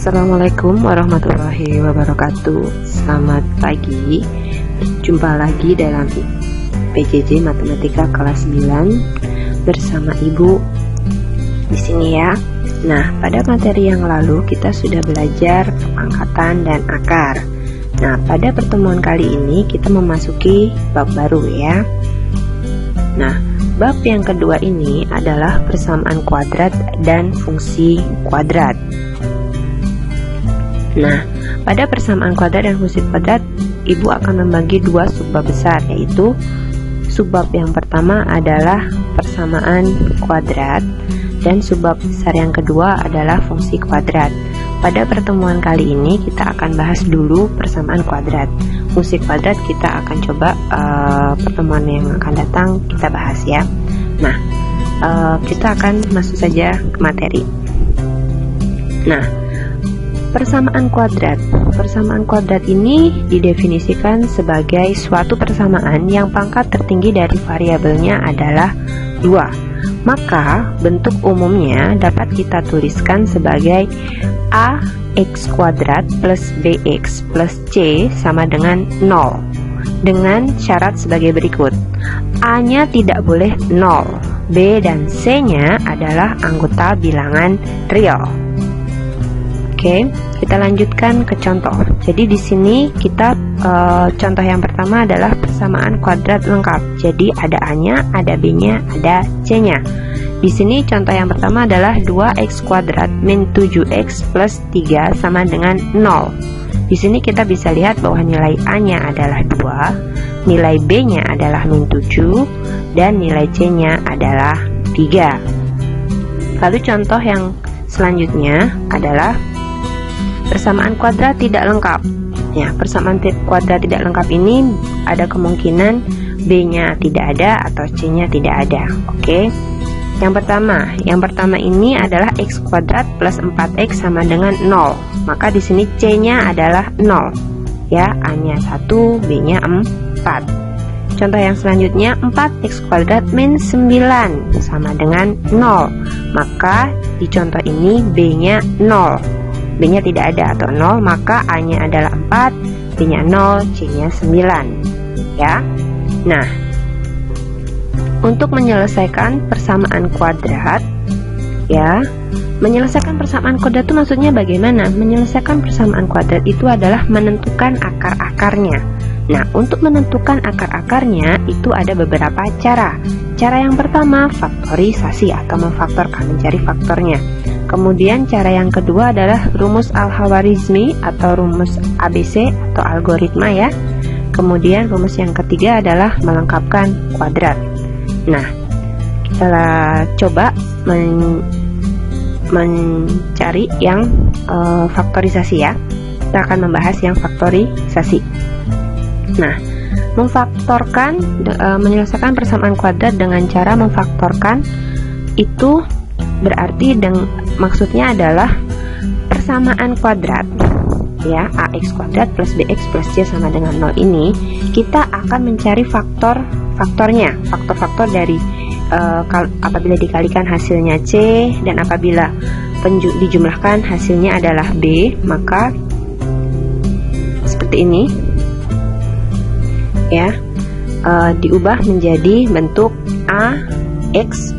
Assalamualaikum warahmatullahi wabarakatuh. Selamat pagi. Jumpa lagi dalam PJJ Matematika kelas 9 bersama Ibu di sini ya. Nah, pada materi yang lalu kita sudah belajar pangkatan dan akar. Nah, pada pertemuan kali ini kita memasuki bab baru ya. Nah, bab yang kedua ini adalah persamaan kuadrat dan fungsi kuadrat. Nah, pada persamaan kuadrat dan fungsi kuadrat, Ibu akan membagi dua subbab besar, yaitu subbab yang pertama adalah persamaan kuadrat dan subbab besar yang kedua adalah fungsi kuadrat. Pada pertemuan kali ini kita akan bahas dulu persamaan kuadrat. Fungsi kuadrat kita akan coba pertemuan yang akan datang kita bahas ya. Nah, kita akan masuk saja ke materi. Nah, persamaan kuadrat. Persamaan kuadrat ini didefinisikan sebagai suatu persamaan yang pangkat tertinggi dari variabelnya adalah 2. Maka bentuk umumnya dapat kita tuliskan sebagai ax kuadrat plus bx plus c sama dengan 0 dengan syarat sebagai berikut. A-nya tidak boleh 0, B dan C-nya adalah anggota bilangan real. Oke, kita lanjutkan ke contoh. Jadi di sini kita contoh yang pertama adalah persamaan kuadrat lengkap. Jadi ada A-nya, ada B-nya, ada C-nya. Di sini contoh yang pertama adalah 2x kuadrat min 7x plus 3 sama dengan 0. Di sini kita bisa lihat bahwa nilai A-nya adalah 2, nilai B-nya adalah min 7, dan nilai C-nya adalah 3. Lalu contoh yang selanjutnya adalah persamaan kuadrat tidak lengkap. Ya, persamaan kuadrat tidak lengkap ini ada kemungkinan B-nya tidak ada atau C-nya tidak ada. Oke. Yang pertama ini adalah x kuadrat plus 4x sama dengan 0. Maka di sini C-nya adalah 0. Ya, A-nya 1, B-nya 4. Contoh yang selanjutnya 4x kuadrat min 9 sama dengan 0. Maka di contoh ini B-nya 0. B-nya tidak ada atau 0, maka A-nya adalah 4, B-nya 0, C-nya 9 ya. Nah, untuk menyelesaikan persamaan kuadrat ya, menyelesaikan persamaan kuadrat itu maksudnya bagaimana? Menyelesaikan persamaan kuadrat itu adalah menentukan akar-akarnya. Nah, untuk menentukan akar-akarnya itu ada beberapa cara. Cara yang pertama, faktorisasi atau memfaktorkan, mencari faktornya. Kemudian cara yang kedua adalah rumus Al-Khwarizmi atau rumus ABC atau algoritma ya. Kemudian rumus yang ketiga adalah melengkapkan kuadrat. Nah, kita coba mencari yang faktorisasi ya. Kita akan membahas yang faktorisasi. Nah, memfaktorkan, menyelesaikan persamaan kuadrat dengan cara memfaktorkan itu berarti maksudnya adalah persamaan kuadrat ya, ax kuadrat plus bx plus c sama dengan 0 ini kita akan mencari faktor-faktor dari apabila dikalikan hasilnya c dan apabila dijumlahkan hasilnya adalah b, maka seperti ini ya, diubah menjadi bentuk x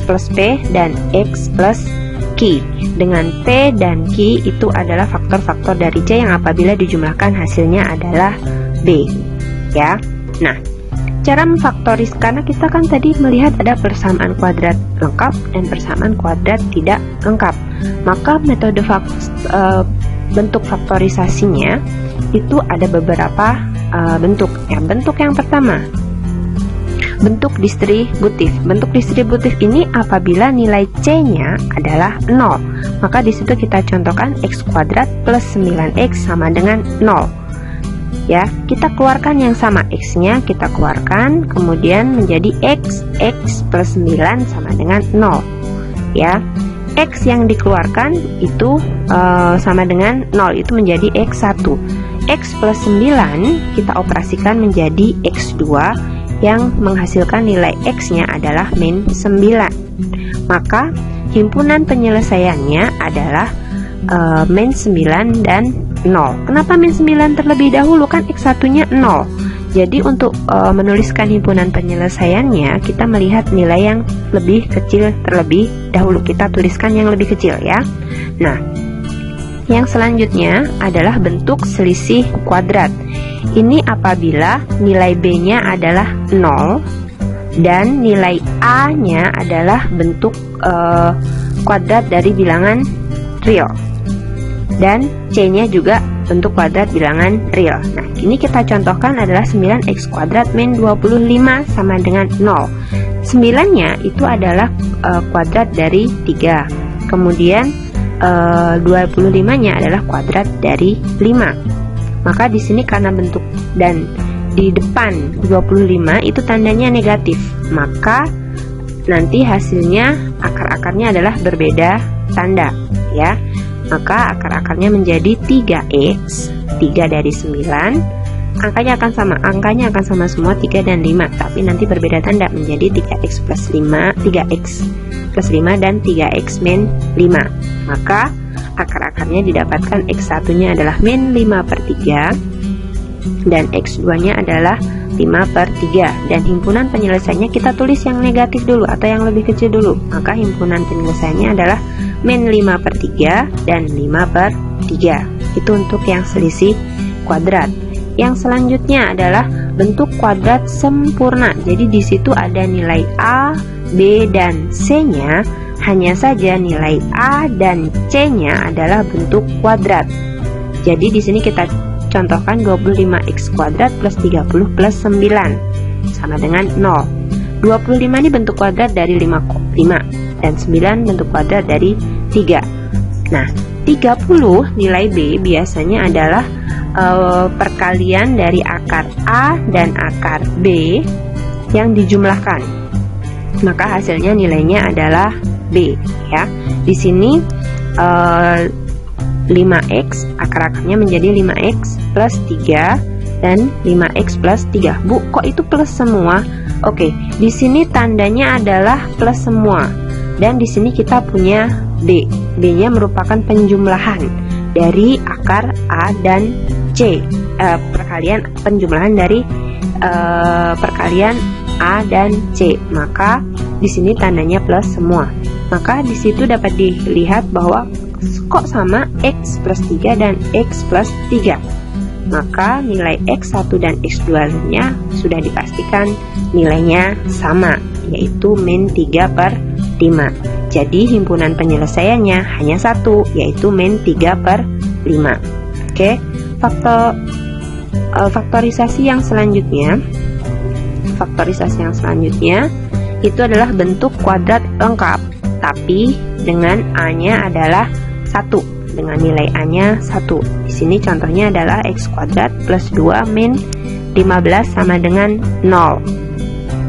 plus p dan x plus q, dengan p dan q itu adalah faktor-faktor dari c yang apabila dijumlahkan hasilnya adalah b ya. Nah, cara memfaktoris, karena kita kan tadi melihat ada persamaan kuadrat lengkap dan persamaan kuadrat tidak lengkap, maka metode bentuk faktorisasinya itu ada beberapa bentuk ya. Bentuk yang pertama, bentuk distributif. Bentuk distributif ini apabila nilai C-nya adalah 0, maka di situ kita contohkan x kuadrat plus 9x sama dengan 0. Ya, kita keluarkan yang sama, x-nya kita keluarkan, kemudian menjadi x plus 9 sama dengan 0. Ya, x yang dikeluarkan itu sama dengan 0, itu menjadi x1. X plus 9 kita operasikan menjadi x2 yang menghasilkan nilai x-nya adalah min 9. Maka himpunan penyelesaiannya adalah min 9 dan 0. Kenapa min 9 terlebih dahulu? Kan X1 nya 0. Jadi untuk menuliskan himpunan penyelesaiannya, kita melihat nilai yang lebih kecil terlebih dahulu. Kita tuliskan yang lebih kecil ya. Nah, yang selanjutnya adalah bentuk selisih kuadrat. Ini apabila nilai B-nya adalah 0 dan nilai A-nya adalah bentuk kuadrat dari bilangan real, dan C-nya juga bentuk kuadrat bilangan real. Nah, ini kita contohkan adalah 9x kuadrat min 25 sama dengan 0. 9-nya itu adalah kuadrat dari 3. Kemudian 25-nya adalah kuadrat dari 5. Maka di sini karena bentuk dan di depan 25 itu tandanya negatif, maka nanti hasilnya akar-akarnya adalah berbeda tanda ya. Maka akar-akarnya menjadi 3x, 3 dari 9, angkanya akan sama semua 3 dan 5, tapi nanti berbeda tanda menjadi 3x plus 5, 3x plus 5 dan 3x min 5. Maka akar-akarnya didapatkan x1 nya adalah min 5/3 dan x2 nya adalah 5/3, dan himpunan penyelesaiannya kita tulis yang negatif dulu atau yang lebih kecil dulu. Maka himpunan penyelesaiannya adalah min 5/3 dan 5/3. Itu untuk yang selisih kuadrat. Yang selanjutnya adalah bentuk kuadrat sempurna. Jadi di situ ada nilai A, B, dan C-nya. Hanya saja nilai A dan C-nya adalah bentuk kuadrat. Jadi di sini kita contohkan 25x kuadrat plus 30 plus 9 sama dengan 0. 25 ini bentuk kuadrat dari 5 dan 9 bentuk kuadrat dari 3. Nah, 30 nilai B biasanya adalah perkalian dari akar A dan akar B yang dijumlahkan. Maka hasilnya nilainya adalah B ya. Di sini 5x akar-akarnya menjadi 5x plus 3 dan 5x plus 3. Bu, kok itu plus semua? Oke, di sini tandanya adalah plus semua. Dan di sini kita punya B. B-nya merupakan penjumlahan dari akar A dan C. Perkalian penjumlahan dari perkalian A dan C. Maka di sini tandanya plus semua. Maka di situ dapat dilihat bahwa kok sama x plus 3 dan x plus 3. Maka nilai x1 dan x2 nya sudah dipastikan nilainya sama, yaitu min 3/5. Jadi himpunan penyelesaiannya hanya satu, yaitu min 3/5. Oke, faktorisasi yang selanjutnya itu adalah bentuk kuadrat lengkap, tapi dengan A-nya adalah 1, dengan nilai A-nya 1. Di sini contohnya adalah x kuadrat plus 2 min 15 sama dengan 0.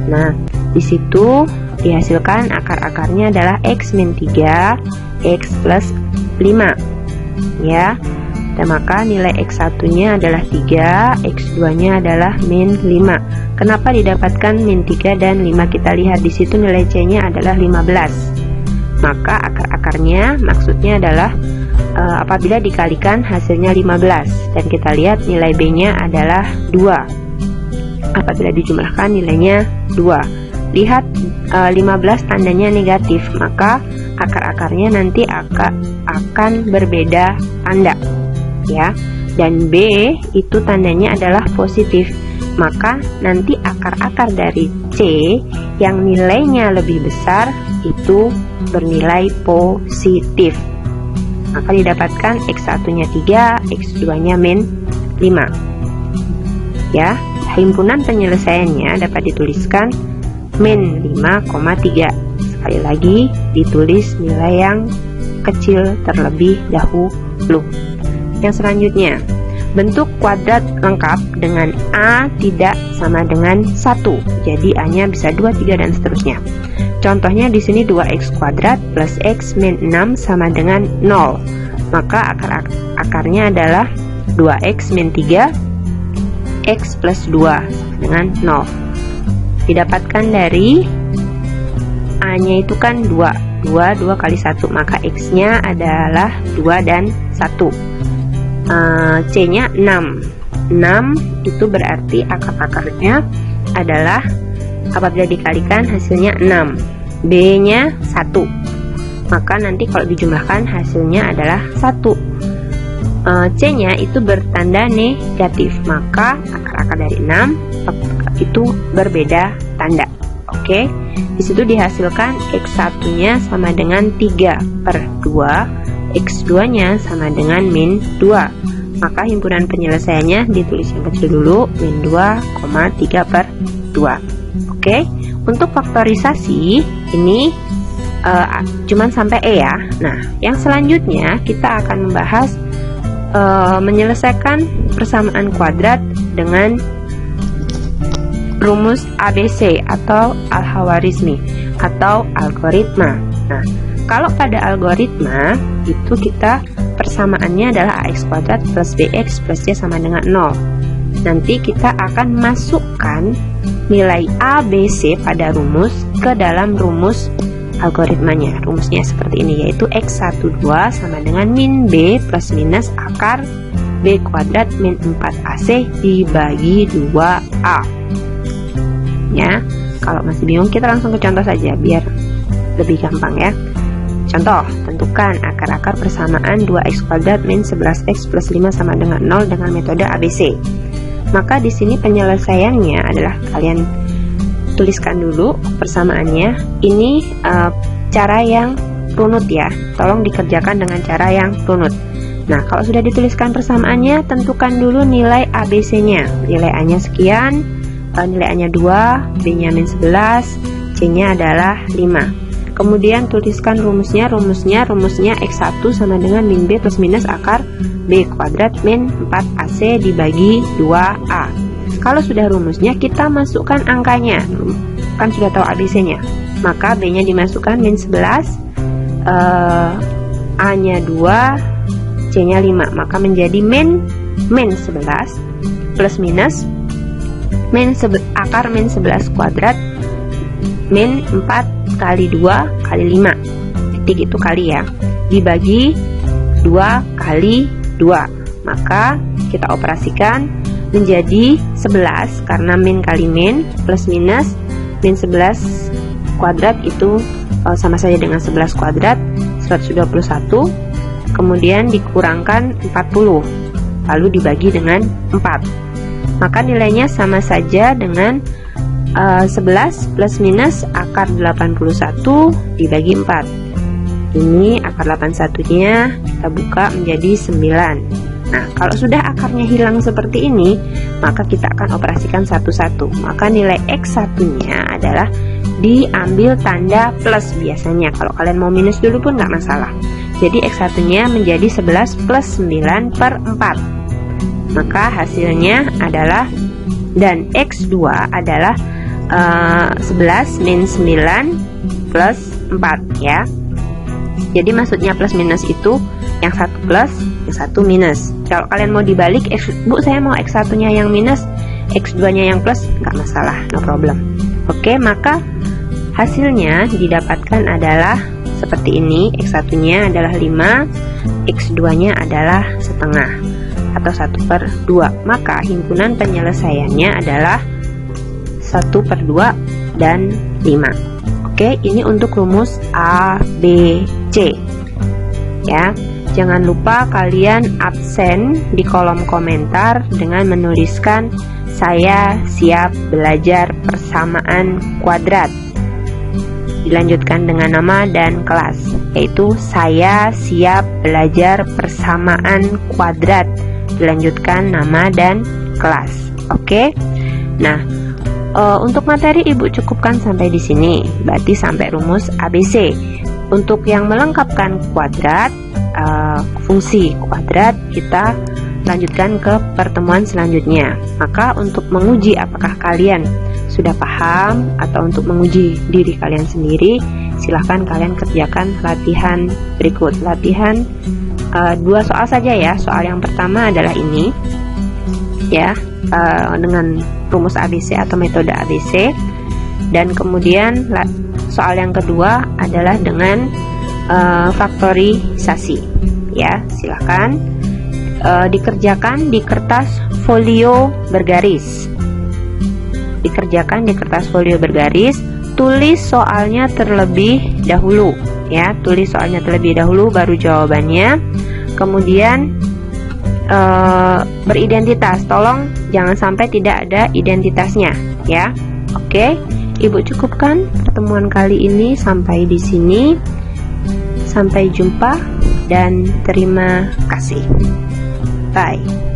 Nah, di situ dihasilkan akar-akarnya adalah x min 3, x plus 5 ya. Dan maka nilai x1-nya adalah 3, x2-nya adalah min 5. Kenapa didapatkan min 3 dan 5? Kita lihat di situ nilai C-nya adalah 15. Maka akar-akarnya maksudnya adalah apabila dikalikan hasilnya 15, dan kita lihat nilai B-nya adalah 2. Apabila dijumlahkan nilainya 2. Lihat 15 tandanya negatif, maka akar-akarnya nanti akan berbeda tanda ya. Dan B itu tandanya adalah positif, maka nanti akar-akar dari C yang nilainya lebih besar itu bernilai positif. Maka didapatkan x1-nya 3, x2-nya min 5 ya. Himpunan penyelesaiannya dapat dituliskan min 5,3. Sekali lagi ditulis nilai yang kecil terlebih dahulu. Yang selanjutnya, bentuk kuadrat lengkap dengan A tidak sama dengan 1. Jadi A-nya bisa 2, 3 dan seterusnya. Contohnya di sini 2x kuadrat plus x min 6 sama dengan 0. Maka akarnya adalah 2x min 3 x plus 2 sama dengan 0. Didapatkan dari A-nya itu kan 2. 2, 2 kali 1, maka X nya adalah 2 dan 1. C nya 6. 6 itu berarti akar-akarnya adalah apabila dikalikan hasilnya 6. B nya 1, maka nanti kalau dijumlahkan hasilnya adalah 1. C nya itu bertanda negatif, maka akar-akar dari 6 itu berbeda tanda. Oke, disitu dihasilkan X1 nya sama dengan 3/2, X2 nya sama dengan min 2. Maka himpunan penyelesaiannya ditulis yang kecil dulu, min 2, 3/2. Oke, untuk faktorisasi ini cuman sampai E ya. Nah, yang selanjutnya kita akan membahas menyelesaikan persamaan kuadrat dengan rumus ABC atau Al-Khawarizmi atau algoritma. Nah, kalau pada algoritma itu kita persamaannya adalah AX kuadrat plus BX plus C sama dengan 0. Nanti kita akan masukkan nilai ABC pada rumus ke dalam rumus algoritmanya. Rumusnya seperti ini, yaitu X12 sama dengan min B plus minus akar B kuadrat min 4AC dibagi 2A. Ya, kalau masih bingung kita langsung ke contoh saja biar lebih gampang ya. Contoh, tentukan akar-akar persamaan 2x kuadrat min 11x plus 5 sama dengan 0 dengan metode ABC. Maka di sini penyelesaiannya adalah kalian tuliskan dulu persamaannya. Ini cara yang runut ya, tolong dikerjakan dengan cara yang runut. Nah, kalau sudah dituliskan persamaannya, tentukan dulu nilai ABC nya. Nilai A nya sekian, nilai A nya 2, B nya min 11, C nya adalah 5. Kemudian tuliskan rumusnya X1 sama dengan min B plus minus akar B kuadrat min 4AC dibagi 2A. Kalau sudah rumusnya, kita masukkan angkanya. Kan sudah tahu ABC nya, maka B nya dimasukkan min 11, A nya 2, C nya 5, maka menjadi min 11 plus minus akar min 11 kuadrat min 4 kali 2 kali 5 titik itu kali ya, dibagi 2 kali 2, maka kita operasikan menjadi 11 karena min kali min plus minus min 11 kuadrat itu sama saja dengan 11 kuadrat 121, kemudian dikurangkan 40 lalu dibagi dengan 4, maka nilainya sama saja dengan 11 plus minus akar 81 dibagi 4. Ini akar 81 nya kita buka menjadi 9. Nah, kalau sudah akarnya hilang seperti ini, maka kita akan operasikan satu-satu. Maka nilai X1 nya adalah diambil tanda plus biasanya. Kalau kalian mau minus dulu pun nggak masalah. Jadi X1 nya menjadi 11 plus 9/4. Maka hasilnya adalah, dan X2 adalah 11 min 9 plus 4 ya. Jadi maksudnya plus minus itu yang satu plus, yang satu minus. Kalau kalian mau dibalik, Bu saya mau X1 nya yang minus, X2 nya yang plus, nggak masalah, no problem. Oke, maka hasilnya didapatkan adalah seperti ini. X1 nya adalah 5, X2 nya adalah setengah atau 1/2. Maka himpunan penyelesaiannya adalah 1/2 dan 5. Oke, ini untuk rumus A, B, C ya. Jangan lupa kalian absen di kolom komentar dengan menuliskan saya siap belajar persamaan kuadrat. Dilanjutkan dengan nama dan kelas, yaitu saya siap belajar persamaan kuadrat. Dilanjutkan nama dan kelas. Oke. Nah, untuk materi Ibu cukupkan sampai di sini, berarti sampai rumus ABC. Untuk yang melengkapkan kuadrat, fungsi kuadrat, kita lanjutkan ke pertemuan selanjutnya. Maka untuk menguji apakah kalian sudah paham atau untuk menguji diri kalian sendiri, silahkan kalian kerjakan latihan berikut. Latihan 2 soal saja ya. Soal yang pertama adalah ini ya, dengan rumus ABC atau metode ABC, dan kemudian soal yang kedua adalah dengan faktorisasi. Ya, silakan dikerjakan di kertas folio bergaris. Dikerjakan di kertas folio bergaris, tulis soalnya terlebih dahulu. Ya, tulis soalnya terlebih dahulu baru jawabannya. Kemudian beridentitas, tolong jangan sampai tidak ada identitasnya, ya. Oke, Ibu cukupkan pertemuan kali ini sampai di sini. Sampai jumpa dan terima kasih. Bye.